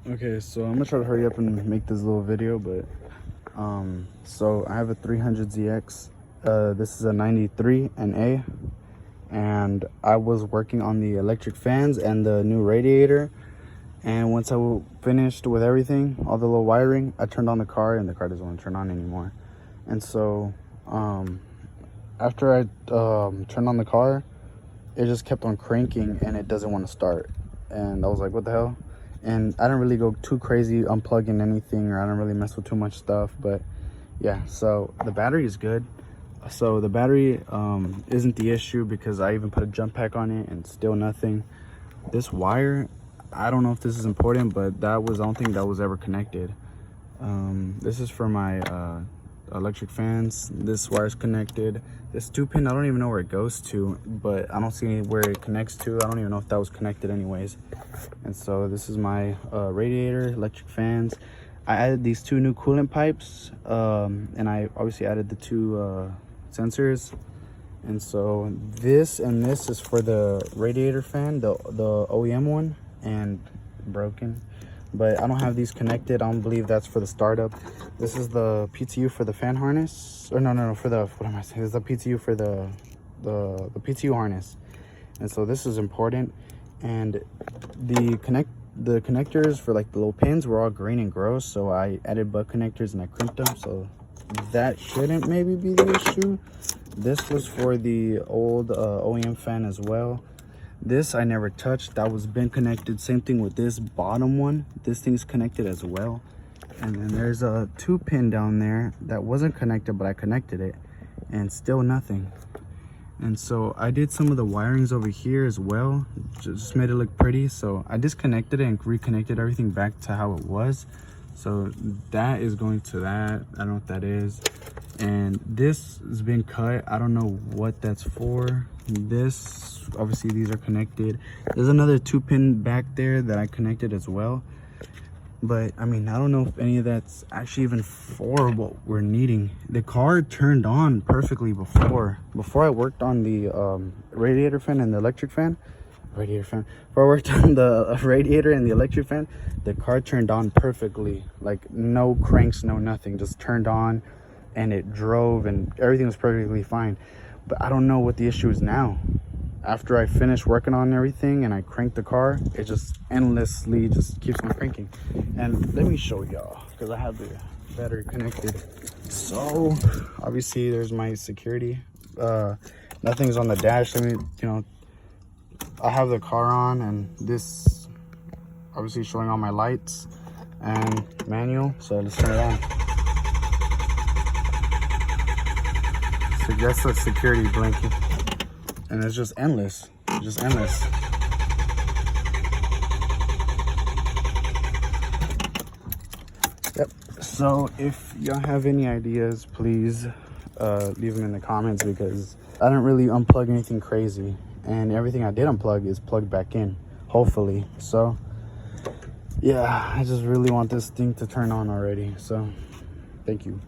Okay, so I'm gonna try to hurry up and make this little video, but so I have a 300ZX. This is a 93 NA, and I was working on the electric fans and the new radiator. And once I finished with everything, all the little wiring, I turned on the car, and the car doesn't want to turn on anymore. And so after I turned on the car, it just kept on cranking and it doesn't want to start. And I was like, what the hell? And I don't really go too crazy unplugging anything, or I don't really mess with too much stuff. But yeah, so the battery is good. So the battery isn't the issue, because I even put a jump pack on it and still nothing. This wire, I don't know if this is important, but I don't think that was ever connected. This is for my electric fans. This wire's connected. This 2-pin, I don't even know where it goes to, but I don't see where it connects to. I don't even know if that was connected anyways. And so this is my radiator, electric fans. I added these 2 new coolant pipes, and I obviously added the 2 sensors. And so this and this is for the radiator fan, the OEM one, and broken. But I don't have these connected. I don't believe that's for the startup. This is the PTU for the fan harness. Or no, for the, what am I saying? It's the PTU for the PTU harness. And so this is important. And the connectors for like the little pins were all green and gross, so I added butt connectors and I crimped them. So that shouldn't maybe be the issue. This was for the old OEM fan as well. This I never touched. That was been connected. Same thing with this bottom one. This thing's connected as well. And then there's a 2-pin down there that wasn't connected, but I connected it, and still nothing. And so I did some of the wirings over here as well, just made it look pretty. So I disconnected it and reconnected everything back to how it was. So that is going to that. I don't know what that is. And this has been cut. I don't know what that's for. This, obviously these are connected. There's another 2-pin back there that I connected as well. But I mean, I don't know if any of that's actually even for what we're needing. The car turned on perfectly before I worked on the radiator fan and the electric fan. Before I worked on the radiator and the electric fan, the car turned on perfectly. Like no cranks, no nothing, just turned on, and it drove and everything was perfectly fine. But I don't know what the issue is now. After I finished working on everything and I cranked the car, it just endlessly just keeps on cranking. And let me show y'all, because I have the battery connected. So obviously there's my security. Nothing's on the dash. Let me, I have the car on, and this obviously showing all my lights and manual. So let's turn it on. So that's the security blinking. And it's just endless, just endless. Yep. So if y'all have any ideas, please leave them in the comments, because I didn't really unplug anything crazy, and everything I did unplug is plugged back in, hopefully. So yeah, I just really want this thing to turn on already. So thank you.